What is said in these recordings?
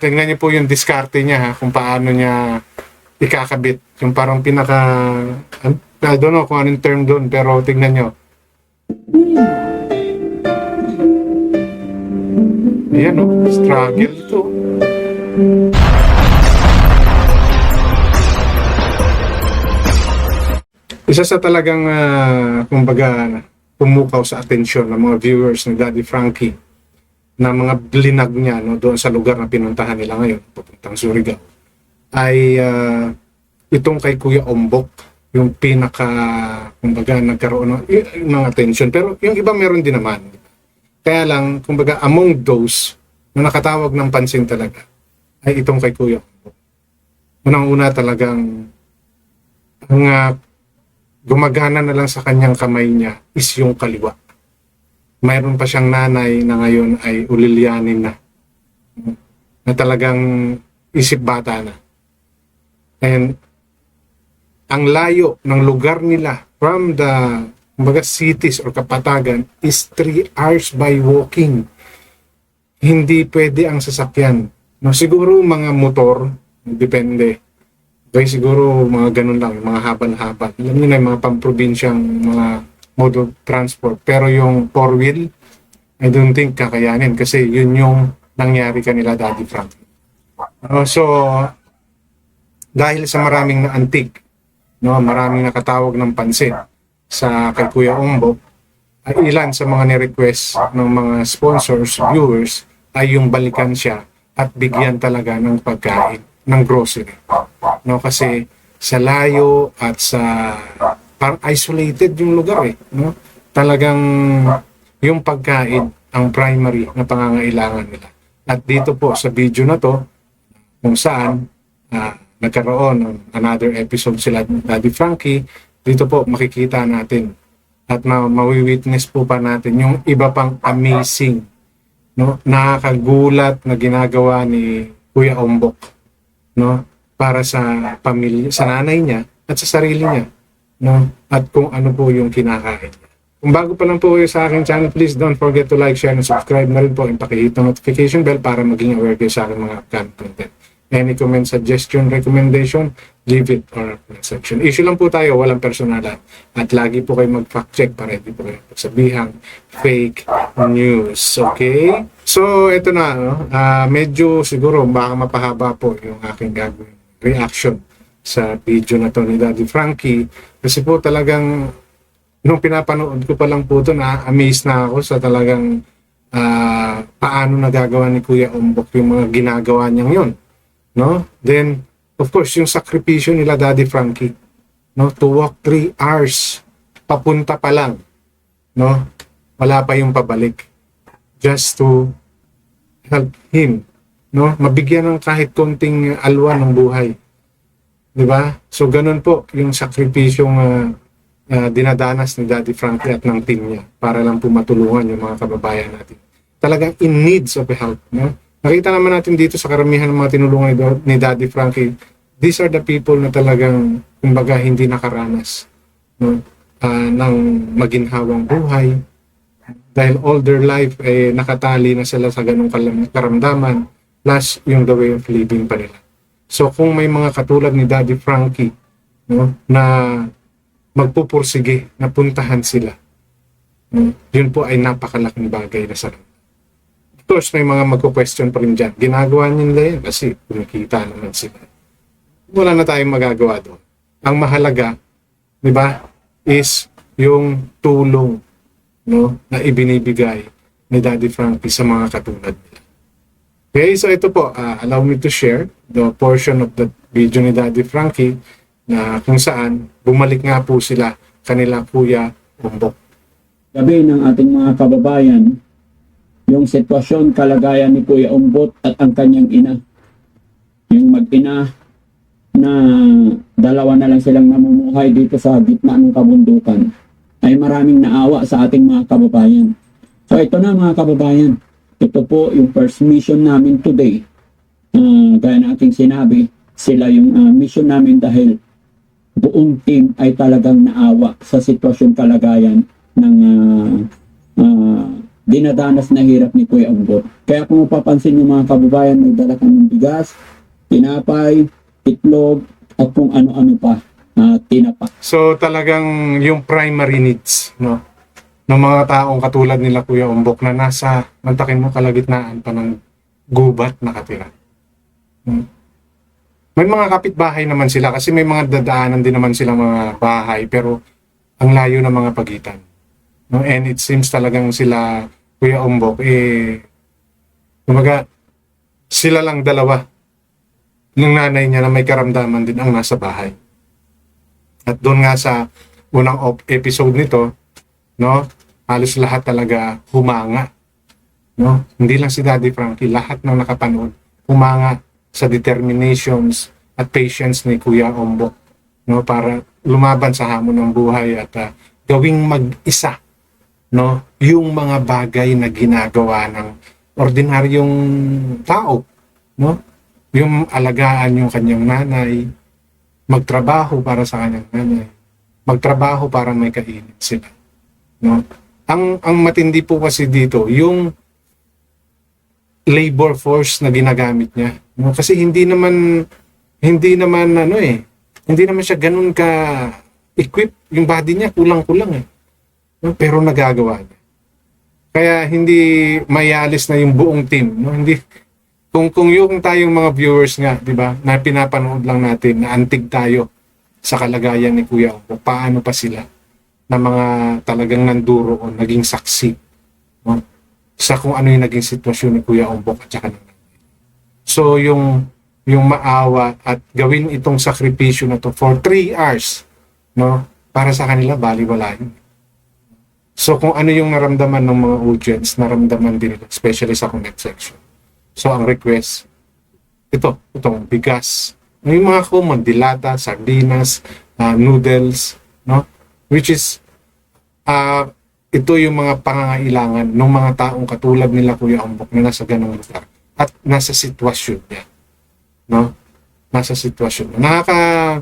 tingnan niyo po yung diskarte niya ha, kung paano niya ikakabit. Yung parang pinaka, I don't know kung anong term doon, pero tingnan niyo. Ayan o, struggle to. Isa sa talagang, kumbaga, pumukaw sa atensyon ng mga viewers ni Daddy Frankie na mga blinag niya no, doon sa lugar na pinuntahan nila ngayon, papuntang Surigao, ay itong kay Kuya Ombok, yung pinaka, kumbaga, nagkaroon ng atensyon. Pero yung iba meron din naman. Kaya lang, kumbaga, among those na nakatawag ng pansin talaga, ay itong kay Kuya Ombok. Unang-una talagang, ang gumagana na lang sa kanyang kamay niya is yung kaliwa. Mayroon pa siyang nanay na ngayon ay ulilyanin na. Na talagang isip bata na. And ang layo ng lugar nila from the kumbaga, cities or kapatagan is 3 hours by walking. Hindi pwede ang sasakyan. No, siguro mga motor, depende. Okay, siguro mga ganun lang, mga haban-haban. Alam niyo na yung mga pamprobinsyang mga mode of transport. Pero yung 4-wheel, I don't think kakayanin kasi yun yung nangyari kanila Daddy Frank. So, dahil sa maraming na-antig, no, maraming nakatawag ng pansin sa kay Kuya Ombok, ay ilan sa mga ni-request ng mga sponsors, viewers, ay yung balikan siya at bigyan talaga ng pagkain, ng grocery. No, kasi sa layo at sa parang isolated yung lugar no? Talagang yung pagkain ang primary na pangangailangan nila. At dito po sa video na to kung saan nagkaroon ng another episode sila Daddy Frankie, dito po makikita natin at mawi-witness po pa natin yung iba pang amazing, no, nakakagulat na ginagawa ni Kuya Ombok, no, para sa pamilya, sa nanay niya at sa sarili niya, no, at kung ano po yung kinakain niya. Kung bago pa lang po kayo sa aking channel, please don't forget to like, share, and subscribe na rin po and pakihit ng notification bell para maging aware kayo sa aking mga upcoming content. Any comment, suggestion, recommendation, leave it or comment section. Issue lang po tayo, walang personalan. At lagi po kayo mag-fact check para hindi po kayo pagsabihang fake news. Okay? So, ito na. No? Medyo siguro baka mapahaba po yung aking gagawin reaction sa video na to ni Daddy Frankie. Kasi po talagang nung pinapanood ko pa lang po ito, na-amaze na ako sa talagang paano nagagawa ni Kuya Ombok yung mga ginagawa niyang yun. No? Then, of course, yung sakripisyo nila Daddy Frankie, no? To walk 3 hours, papunta pa lang, no? Wala pa yung pabalik. Just to help him, no? Mabigyan ng kahit konting alwan ng buhay. Di ba? So, ganun po yung sakripisyong dinadanas ni Daddy Frankie at ng team niya para lang po matulungan yung mga kababayan natin. Talagang in needs of help, no? Nakita naman natin dito sa karamihan ng mga tinulungan ni Daddy Frankie, these are the people na talagang, kumbaga, hindi nakaranas, no? Ng maginhawang buhay. Dahil all their life, nakatali na sila sa ganong karamdaman, plus yung the way of living pa nila. So kung may mga katulad ni Daddy Frankie, no, na magpupursige, na puntahan sila, no, yun po ay napakalaking bagay na sa Of course, may mga magko-question pa rin dyan. Ginagawa nila yan kasi kumikita naman sila. Wala na tayong magagawa doon. Ang mahalaga, di ba, is yung tulong, no, na ibinibigay ni Daddy Frankie sa mga katulad nila. Okay, so ito po, allow me to share the portion of the video ni Daddy Frankie na kung saan bumalik nga po sila kanila Kuya Ombok. Gabi ng ating mga kababayan, yung sitwasyon, kalagayan ni Kuya Ombok at ang kanyang ina. Yung mag-ina na dalawa na lang silang namumuhay dito sa gitna ng kabundukan ay maraming naawa sa ating mga kababayan. So ito na mga kababayan, ito po yung first mission namin today. Gaya na ating sinabi, sila yung mission namin dahil buong team ay talagang naawa sa sitwasyon kalagayan ng dinadanas na hirap ni Kuya Umbot. Kaya kung mapapansin niyo mga kababayan, nagdala kami ng bigas, tinapay, itlog, at kung ano-ano pa, tinapa. So talagang yung primary needs, no, ng mga taong katulad nila Kuya Umbok na nasa, mantakin mo, kalagitnaan pa ng gubat nakatira. Hmm. May mga kapitbahay naman sila kasi may mga dadaanan din naman silang mga bahay pero ang layo ng mga pagitan. No? And it seems talagang sila, Kuya Umbok, kumaga, sila lang dalawa ng nanay niya na may karamdaman din ang nasa bahay. At doon nga sa unang episode nito, no, halos lahat talaga humanga. No? Hindi lang si Daddy Frankie, lahat ng nakapanood humanga sa determinations at patience ni Kuya Umbok, no, para lumaban sa hamon ng buhay at gawing mag-isa, no, yung mga bagay na ginagawa ng ordinaryong tao, no, yung alagaan yung kanyang nanay, magtrabaho para sa kanyang nanay, magtrabaho para may kainin sila, no. Ang matindi po kasi dito yung labor force na ginagamit niya, no? Kasi hindi naman hindi naman siya ganun ka equip, yung body niya kulang-kulang no? Pero nagagawa niya. Kaya hindi mayalis na yung buong team, no? Hindi kung yung tayong mga viewers nga, 'di ba, na pinapanood lang natin na antig tayo sa kalagayan ni Kuya Umbok, paano pa sila na mga talagang nanduro o naging saksi, no? Sa kung ano yung naging sitwasyon ni Kuya Umbok at saka ng nanay. So yung maawa at gawin itong sakripisyo na to for 3 hours, no, para sa kanila baliwala yun. So kung ano yung naramdaman ng mga audience, naramdaman din nila, especially sa comment section. So ang request, itong bigas, yung mga common, dilata, sardinas, noodles, no, which is ito yung mga pangangailangan ng mga taong katulad nila Kuya Umbok na nasa ganung lugar at nasa sitwasyon niya, no? Nasa sitwasyon. Nakaka-amaze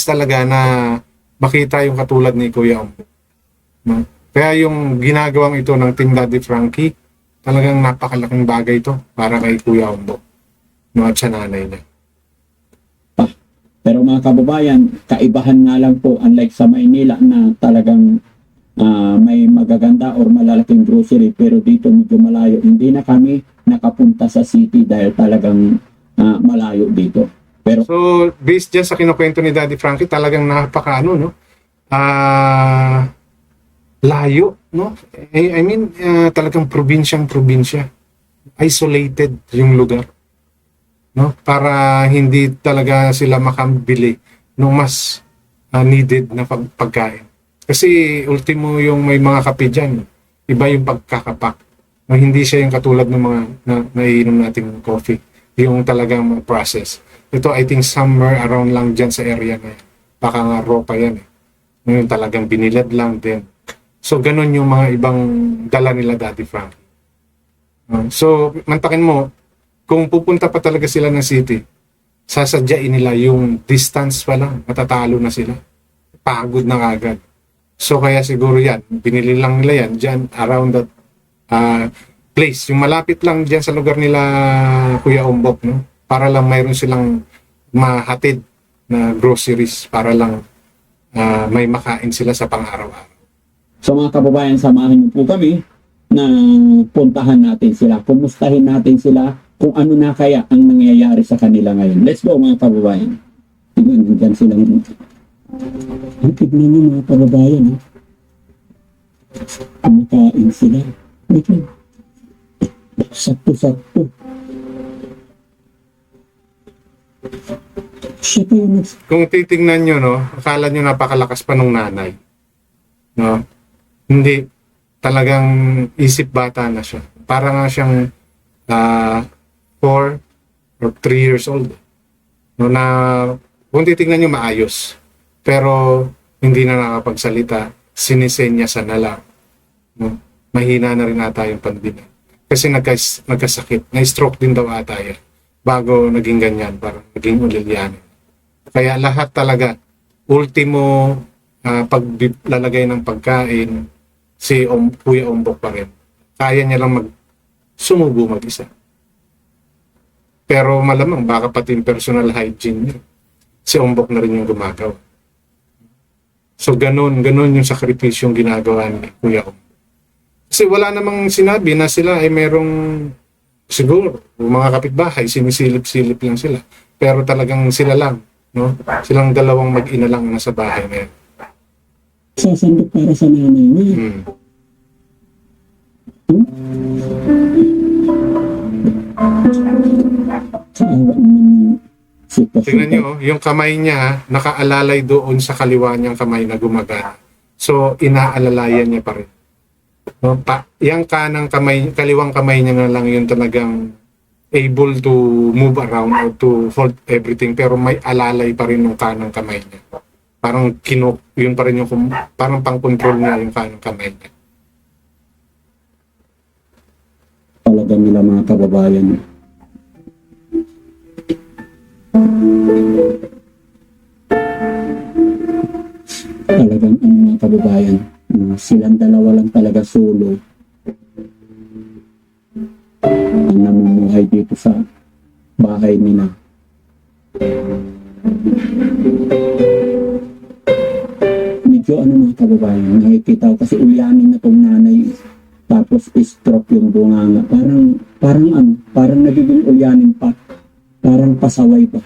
talaga na makita yung katulad ni Kuya Umbok, no? Kaya yung ginagawang ito ng Team Daddy Frankie, talagang napakalaking bagay ito para kay Kuya Umbok, no, at sa nanay niya. Pero mga kababayan, kaibahan nga lang po, unlike sa Maynila na talagang may magaganda or malalaking grocery, pero dito medyo malayo. Hindi na kami nakapunta sa city dahil talagang malayo dito. Pero so, based dyan sa kinukwento ni Daddy Frankie, talagang napakaano, no? Layo, no? I mean, talagang probinsya. Isolated yung lugar, no? Para hindi talaga sila makabili ng mas needed na pagkain. Kasi ultimo yung may mga kape dyan, iba yung pagkakapak. No, hindi siya yung katulad ng mga naiinom nating coffee, yung talagang process. Ito I think somewhere around lang dyan sa area na yan. Baka nga ropa yan Yung talagang binilad lang din. So ganun yung mga ibang dala nila Daddy Frankie. So mantakin mo, kung pupunta pa talaga sila ng city, sasadyain nila yung distance pa lang, matatalo na sila. Pagod na agad. So kaya siguro yan, binili lang nila yan dyan around that place. Yung malapit lang dyan sa lugar nila Kuya Umbok, no? Para lang mayroon silang mahatid na groceries para lang may makain sila sa pang-araw-araw. so mga kababayan, samahan niyo po kami na puntahan natin sila, kumustahin natin sila kung ano na kaya ang nangyayari sa kanila ngayon. Let's go mga kababayan. Tignan sila. Tignan niyo mga kababayan. Kumakain sila. Sakto-sakto. Siya pa yung Kung titingnan nyo, no, akala nyo napakalakas pa nung nanay. No? Hindi. Talagang isip bata na siya. Para nga siyang 4 or 3 years old. No, na kung titingnan nyo maayos. Pero hindi na nakapagsalita. Sinisenyasan na lang. No? Mahina na rin ata yung pandina. Kasi nagkasakit. Na-stroke din daw ata yan. Bago naging ganyan. Parang naging ulilyanin. Kaya lahat talaga, ultimo paglalagay ng pagkain si Kuya Ombok pa rin. Kaya niya lang sumubo mag-isa. Pero malamang baka pati yung personal hygiene niya, si Ombok na rin yung gumagawa. So ganun yung sakripisyong ginagawa ni Kuya Ombok. Kasi wala namang sinabi na sila ay merong, siguro mga kapitbahay, sinisilip-silip lang sila. Pero talagang sila lang, no? Silang dalawang mag-ina lang nasa bahay na yan. Sasandok para sa nanay niya. Hmm. Sa awa naman yung sitwasyon. Tingnan nyo, yung kamay niya, nakaalalay doon sa kaliwa niyang kamay na gumagana. So, inaalalayan niya pa rin. No, yung kanang kamay, kaliwang kamay niya na lang yung talagang able to move around or to hold everything, pero may alalay pa rin yung kanang kamay niya. Parang yun pa rin yung, parang pang-control niya yung kanang kamay niya. Talaga nila mga kababayan. Talagang mga kababayan, silang dalawa lang talaga solo ang namumuhay dito sa bahay nila. Medyo mga kababayan, nakikita ko kasi ulyanin na tong nanay, tapos stroke yung bunganga. Parang nagiging ulyanin pa. Parang pasaway pa.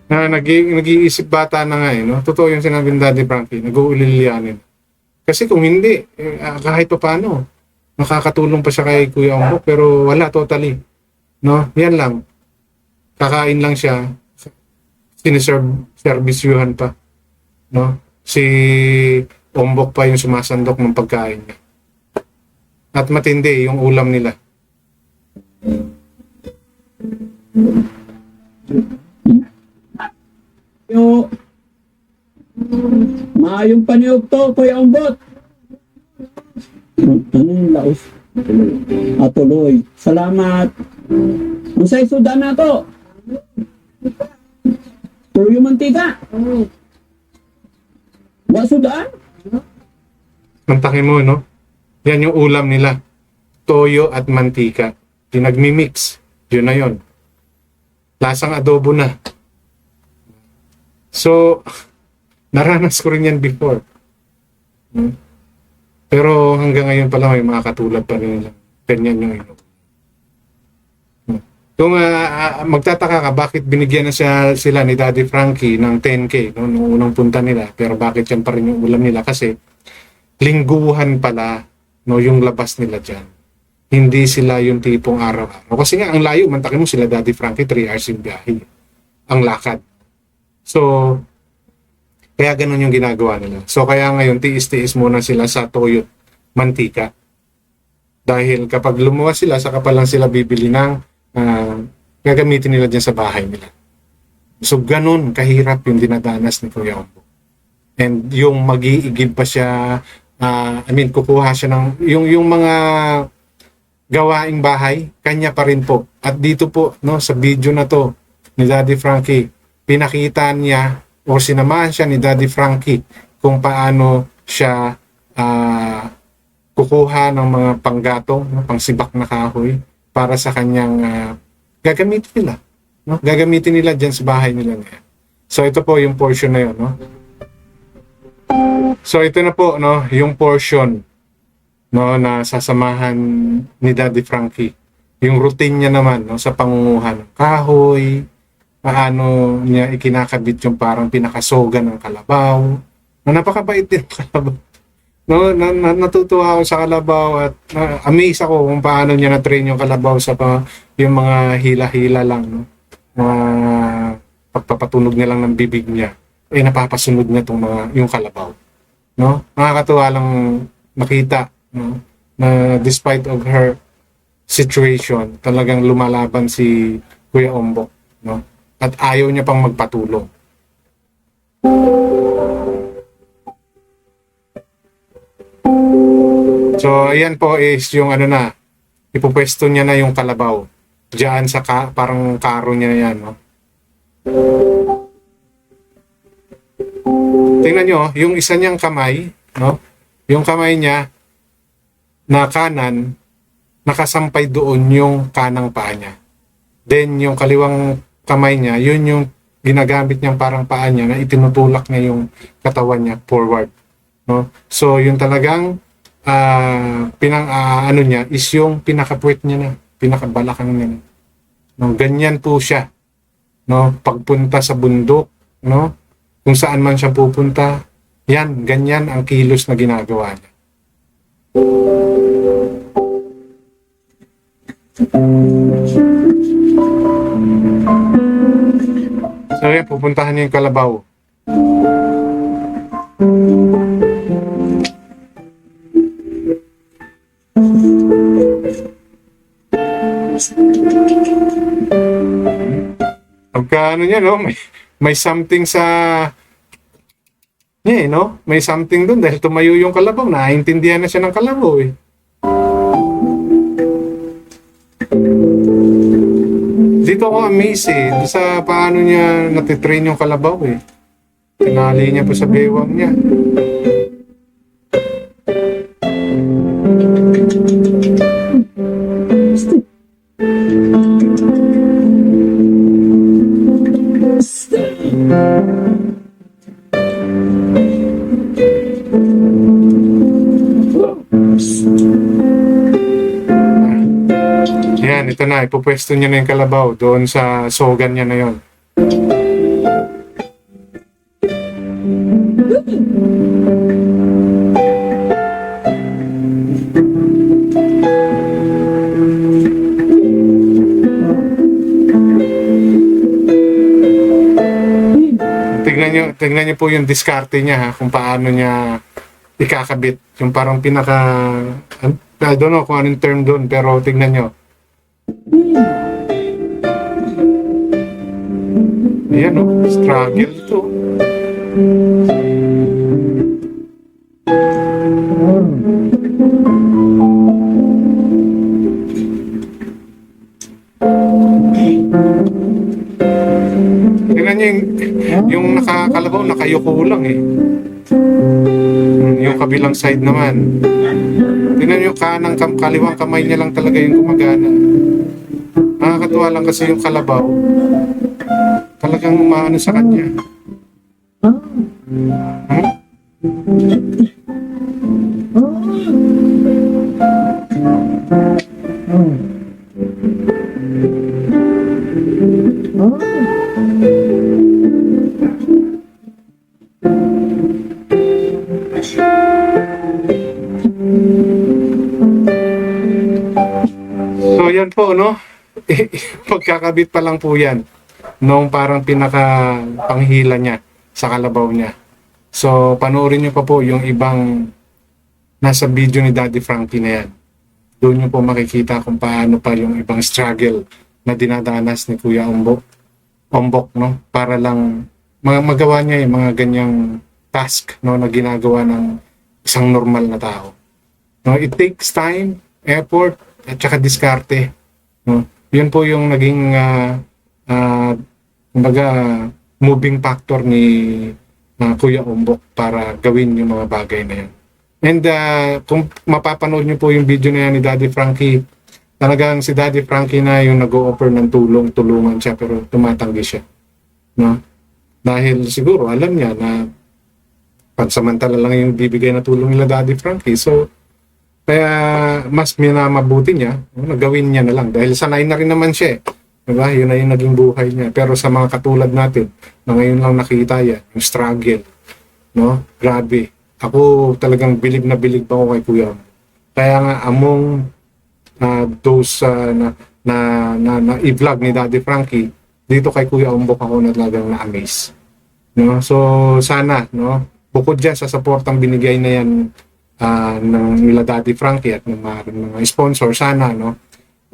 Nag-iisip bata na nga no? Totoo yung sinabi ni Daddy Frankie, nag-uulilianin. Kasi kung hindi, kahit pa paano, nakakatulong pa siya kay Kuya Ombok, pero wala totally. No? Yan lang. Kakain lang siya, servisyuhan pa. No? Si Ombok pa yung sumasandok ng pagkain niya. At matindi yung ulam nila. Yo, maayong paniyog to, Kuya Ombot. Anong laos? Tuloy. Salamat. Ang sa'y sudan na to. Tuyo mantika. Wa sudan? Mantakin mo, no? Yan yung ulam nila. Toyo at mantika. Pinagmimix. Yun na yun. Lasang adobo na. So, naranas ko rin yan before. Pero hanggang ngayon pala may mga katulad pa rin lang. Ganyan yung ino. Kung magtataka ka, bakit binigyan na sila ni Daddy Frankie ng 10K no, nung unang punta nila, pero bakit yan pa rin yung ulam nila? Kasi lingguhan pala no, yung labas nila dyan. Hindi sila yung tipong araw-araw. Kasi nga, ang layo, mantakin mo sila Daddy Frankie, 3 hours yung biyahe. Ang lakad. So, kaya ganun yung ginagawa nila. So, kaya ngayon, tiis-tiis muna sila sa toyo mantika. Dahil kapag lumuwas sila, saka pa lang sila bibili ng gagamitin nila dyan sa bahay nila. So, ganun kahirap yung dinadanas ni Kuya Ombok. And yung mag-iigib pa siya, kukuha siya ng, yung mga gawaing bahay, kanya pa rin po. At dito po, no, sa video na to, ni Daddy Frankie, pinakita niya, o sinamahan siya ni Daddy Frankie, kung paano siya kukuha ng mga panggatong, pangsibak na kahoy, para sa kanyang gagamitin nila. No? Gagamitin nila dyan sa bahay nila ngayon. So ito po yung portion na yun. No? So ito na po no, yung portion no, na sasamahan ni Daddy Frankie. Yung routine niya naman no, sa pangunguha ng kahoy, paano niya ikinakabit yung parang pinakasoga ng kalabaw. Napakabait din ng kalabaw. No, natutuwa ako sa kalabaw at amaze ako kung paano niya na-train yung kalabaw sa yung mga hila-hila lang, no? Mga pagpapatunog niya lang ng bibig niya, napapasunod niya yung kalabaw, no? Nakakatuwa lang makita, no? Na despite of her situation, talagang lumalaban si Kuya Ombok, no? At ayaw niya pang magpatulong. So, ayan po is yung ipupwesto niya na yung kalabaw. Diyan sa parang karo niya na yan, no? Tingnan nyo, yung isa niyang kamay, no? Yung kamay niya, na kanan, nakasampay doon yung kanang paa niya. Then yung kaliwang kamay niya, yun yung ginagamit niyang parang paa niya na itinutulak niya yung katawan niya forward. No? So yung talagang ano niya is yung pinakapuwet niya na, pinakabalakang niya na. No? Ganyan po siya. No? Pagpunta sa bundok, no? Kung saan man siya pupunta, yan, ganyan ang kilos na ginagawa niya. So yan, pupuntahan niya yung kalabaw. Pagka ano niya, no, may something sa niya, no? May something doon dahil tumayo yung kalabaw. Naiintindihan na siya ng kalabaw, eh. Dito ako amazed, eh. Doon sa paano niya natitrain yung kalabaw, eh. Tinali niya po sa bewang niya. Yan, ito na. Ipupwesto niya na yung kalabaw doon sa sogan niya na yon. Tignan niyo po yung diskarte niya, ha, kung paano niya ikakabit. Yung parang I don't know kung anong term doon, pero tignan niyo. Ayan, no? Struggle to. Tingnan niyo yung nakakalabaw, nakayuko lang, eh. Yung kabilang side naman. Tingnan niyo yung kaliwang kamay niya lang talaga yung gumagana. Nakakatuwa lang kasi yung kalabaw talagang umaano sa kanya. So yan po, no? Pagkakabit pa lang po yan nung parang pinaka panghila niya sa kalabaw niya. So panoorin niyo pa po yung ibang nasa video ni Daddy Frankie na yan. Doon niyo po makikita kung paano pa yung ibang struggle na dinadanas ni Kuya Ombok, no? Para lang magawa niya yung mga ganyang task, no, na ginagawa ng isang normal na tao. No, it takes time, effort, at saka diskarte. No? Yun po yung naging moving factor ni Kuya Ombok para gawin yung mga bagay na yan. And kung mapapanood nyo po yung video na yan ni Daddy Frankie, talagang si Daddy Frankie na yung nag-o-offer ng tulungan siya, pero tumatanggi siya. No? Dahil siguro alam niya na pansamantala lang yung bibigay na tulong nila Daddy Frankie. So, kaya mas minamabuti niya, nagawin niya na lang. Dahil sanay na rin naman siya. Diba? Yun na yung naging buhay niya. Pero sa mga katulad natin, na ngayon lang nakita yan, yung struggle. No? Grabe. Ako talagang bilib na ako kay Kuya. Kaya nga among those na i-vlog ni Daddy Frankie, dito kay Kuya Ombok ako na talagang na-amaze. No? So sana, no? Bukod dyan sa supportang binigay na yan ng nila Daddy Frankie at ng mga sponsor, sana, no,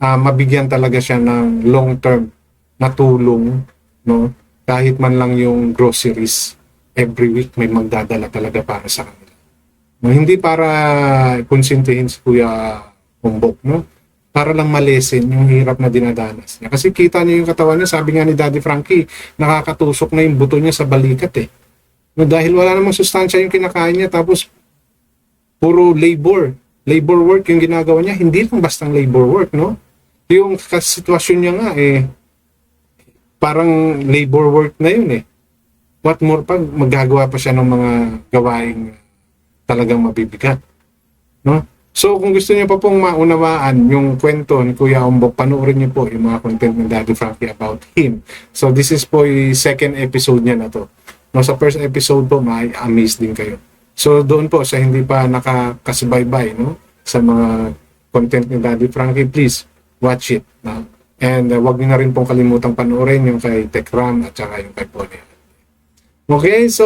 mabigyan talaga siya ng long-term na tulong, no, kahit man lang yung groceries every week may magdadala talaga para sa kanila. No, hindi para konsintihin si Kuya Ombok, no, para lang malesen yung hirap na dinadanas niya. Kasi kita niyo yung katawan niya, sabi nga ni Daddy Frankie, nakakatusok na yung buto niya sa balikat, eh. No, dahil wala namang sustansya yung kinakain niya, tapos puro labor labor work yung ginagawa niya, hindi lang bastang labor work, no? Yung sitwasyon niya nga, parang labor work na yun, What more pag magagawa pa siya ng mga gawaing talagang mabibigat, no? So, kung gusto niyo pa pong maunawaan yung kwento ni Kuya Umbok, panoorin niyo po yung mga content ng Daddy Frankie about him. So, this is po yung second episode niya na to. No, sa first episode po, ma-amaze din kayo. So, doon po, sa hindi pa nakakasubaybay, no, sa mga content ni Daddy Frankie, please, watch it. No? And wag niyo na rin pong kalimutang panoorin yung kay Tekram at saka yung kay Pony. Okay, so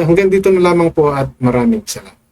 hanggang dito na lamang po at maraming salamat.